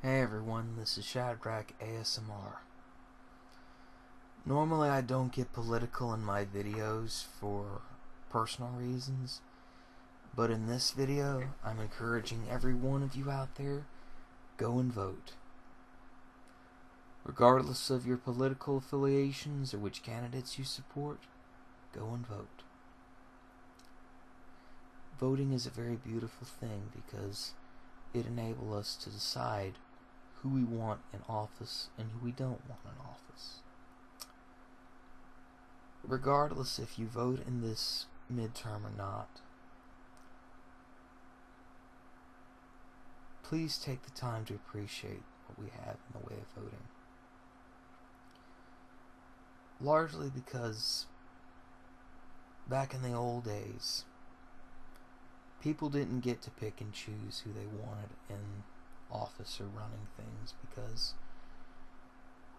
Hey everyone, this is Shadrach ASMR. Normally I don't get political in my videos for personal reasons, but in this video I'm encouraging every one of you out there, go and vote. Regardless of your political affiliations or which candidates you support, go and vote. Voting is a very beautiful thing because it enables us to decide who we want in office and who we don't want in office. Regardless if you vote in this midterm or not, please take the time to appreciate what we have in the way of voting. Largely because back in the old days, people didn't get to pick and choose who they wanted in office or running things because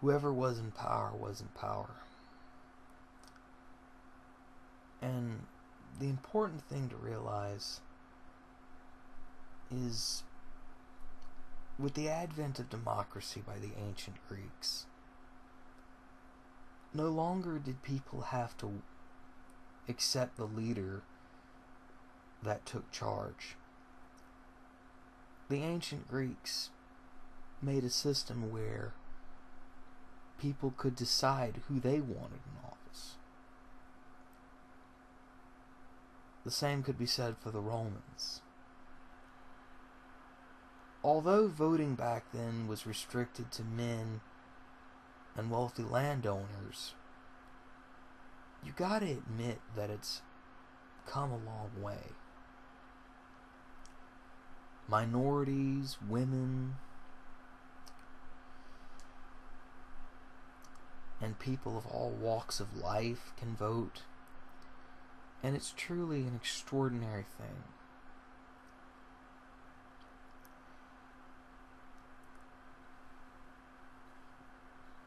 whoever was in power was in power. And the important thing to realize is with the advent of democracy by the ancient Greeks, no longer did people have to accept the leader that took charge. The ancient Greeks made a system where people could decide who they wanted in office. The same could be said for the Romans. Although voting back then was restricted to men and wealthy landowners, you gotta admit that it's come a long way. Minorities, women, and people of all walks of life can vote, and it's truly an extraordinary thing.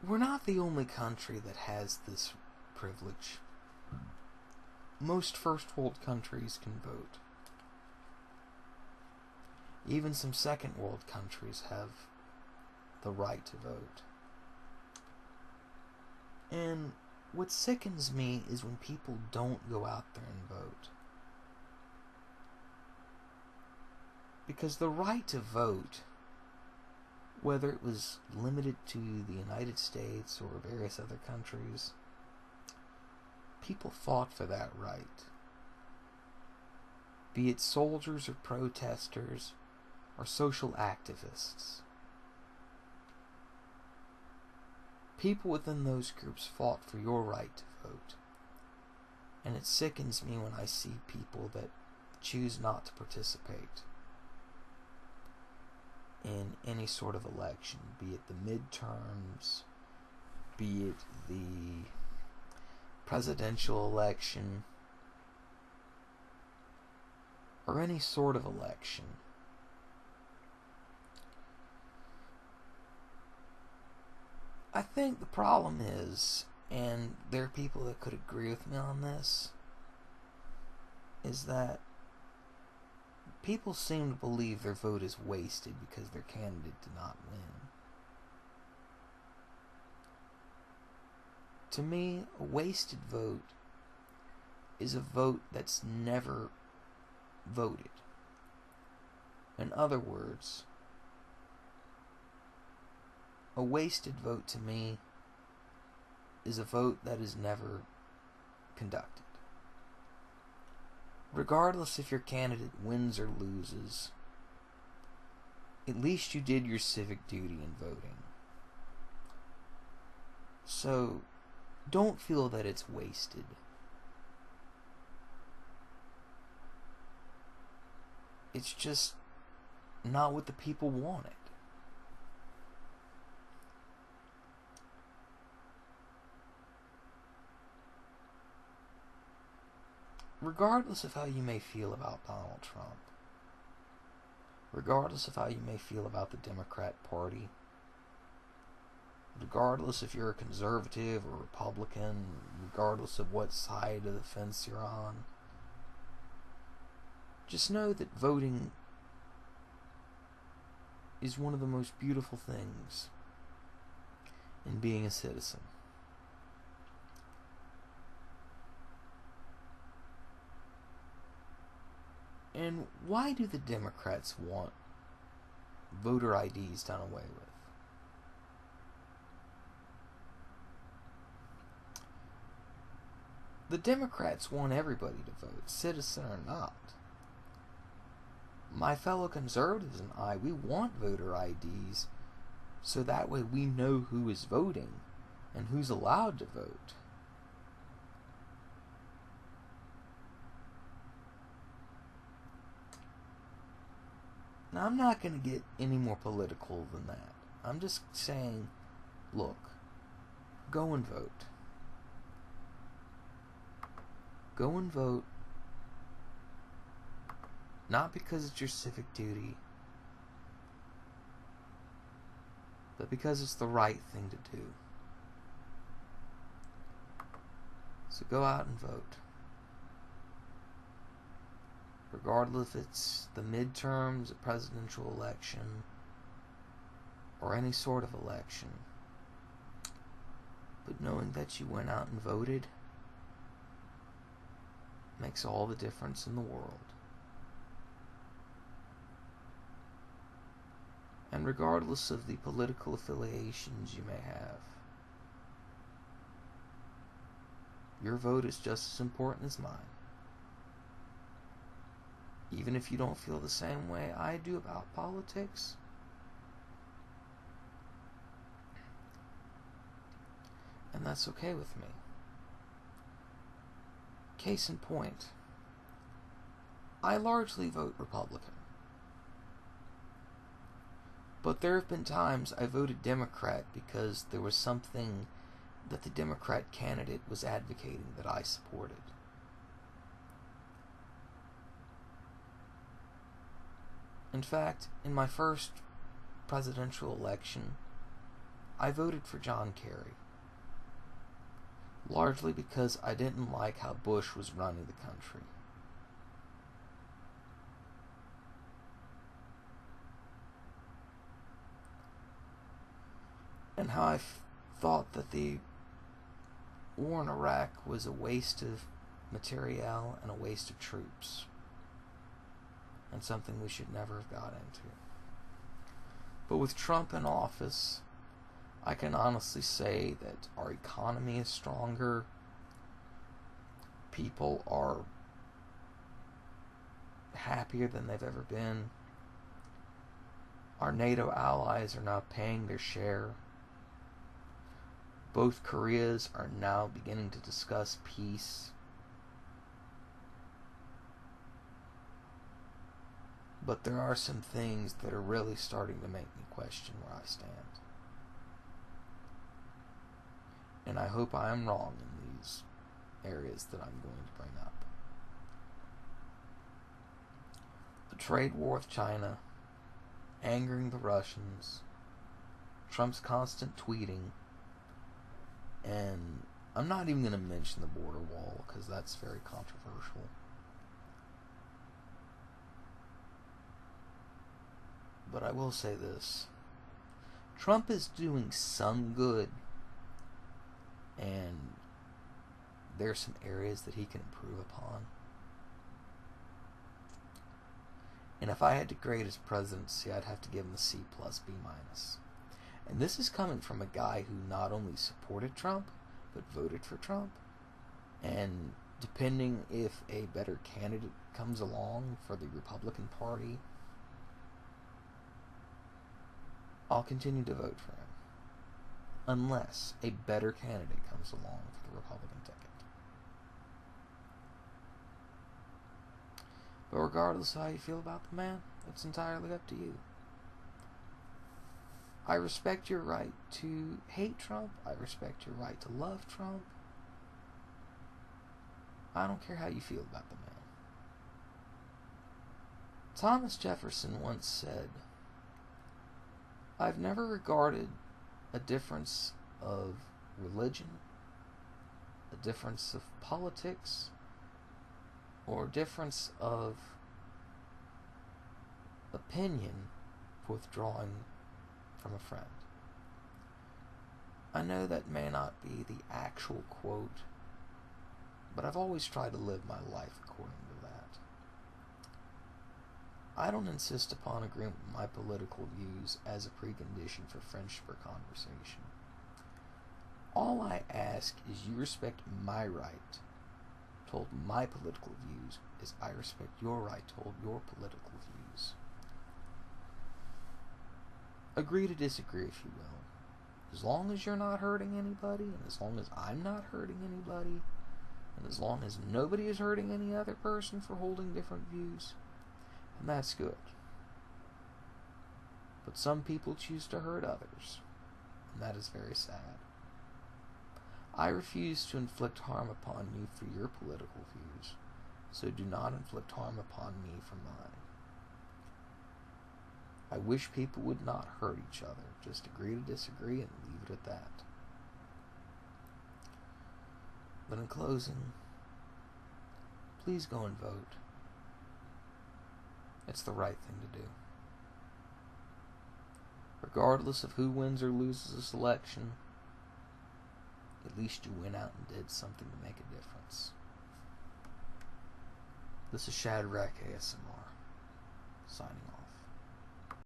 We're not the only country that has this privilege. Most first world countries can vote. Even some second world countries have the right to vote. And what sickens me is when people don't go out there and vote. Because the right to vote, whether it was limited to the United States or various other countries, people fought for that right. Be it soldiers or protesters or social activists. People within those groups fought for your right to vote. And it sickens me when I see people that choose not to participate in any sort of election, be it the midterms, be it the presidential election, or any sort of election. I think the problem is, and there are people that could agree with me on this, is that people seem to believe their vote is wasted because their candidate did not win. To me, a wasted vote is a vote that's never voted. In other words, a wasted vote to me is a vote that is never conducted. Regardless if your candidate wins or loses, at least you did your civic duty in voting. So, don't feel that it's wasted. It's just not what the people wanted. Regardless of how you may feel about Donald Trump, regardless of how you may feel about the Democrat Party, regardless if you're a conservative or Republican, regardless of what side of the fence you're on, just know that voting is one of the most beautiful things in being a citizen. And why do the Democrats want voter IDs done away with? The Democrats want everybody to vote, citizen or not. My fellow conservatives and I, we want voter IDs so that way we know who is voting and who's allowed to vote. Now, I'm not going to get any more political than that. I'm just saying, look, go and vote. Go and vote, not because it's your civic duty, but because it's the right thing to do. So go out and vote. Regardless if it's the midterms, a presidential election, or any sort of election. But knowing that you went out and voted makes all the difference in the world. And regardless of the political affiliations you may have, your vote is just as important as mine. Even if you don't feel the same way I do about politics, and that's okay with me. Case in point, I largely vote Republican. But there have been times I voted Democrat because there was something that the Democrat candidate was advocating that I supported. In fact, in my first presidential election, I voted for John Kerry. Largely because I didn't like how Bush was running the country. And how I thought that the war in Iraq was a waste of materiel and a waste of troops. And something we should never have got into. But with Trump in office, I can honestly say that our economy is stronger. People are happier than they've ever been. Our NATO allies are now paying their share. Both Koreas are now beginning to discuss peace. But there are some things that are really starting to make me question where I stand. And I hope I am wrong in these areas that I'm going to bring up. The trade war with China, angering the Russians, Trump's constant tweeting, and I'm not even going to mention the border wall because that's very controversial. But I will say this. Trump is doing some good, and there are some areas that he can improve upon. And if I had to grade his presidency, I'd have to give him a C+, B-. And this is coming from a guy who not only supported Trump, but voted for Trump. And depending if a better candidate comes along for the Republican Party, I'll continue to vote for him. Unless a better candidate comes along for the Republican ticket. But regardless of how you feel about the man, it's entirely up to you. I respect your right to hate Trump. I respect your right to love Trump. I don't care how you feel about the man. Thomas Jefferson once said, "I've never regarded a difference of religion, a difference of politics, or a difference of opinion withdrawing from a friend. I know that may not be the actual quote, but I've always tried to live my life according to that. I don't insist upon agreeing with my political views as a precondition for friendship or conversation. All I ask is you respect my right to hold my political views as I respect your right to hold your political views. Agree to disagree if you will. As long as you're not hurting anybody, and as long as I'm not hurting anybody, and as long as nobody is hurting any other person for holding different views, and that's good. But some people choose to hurt others, and that is very sad. I refuse to inflict harm upon you for your political views, so do not inflict harm upon me for mine. I wish people would not hurt each other. Just agree to disagree and leave it at that. But in closing, please go and vote. It's the right thing to do. Regardless of who wins or loses this election, at least you went out and did something to make a difference. This is Shadrach ASMR, signing off.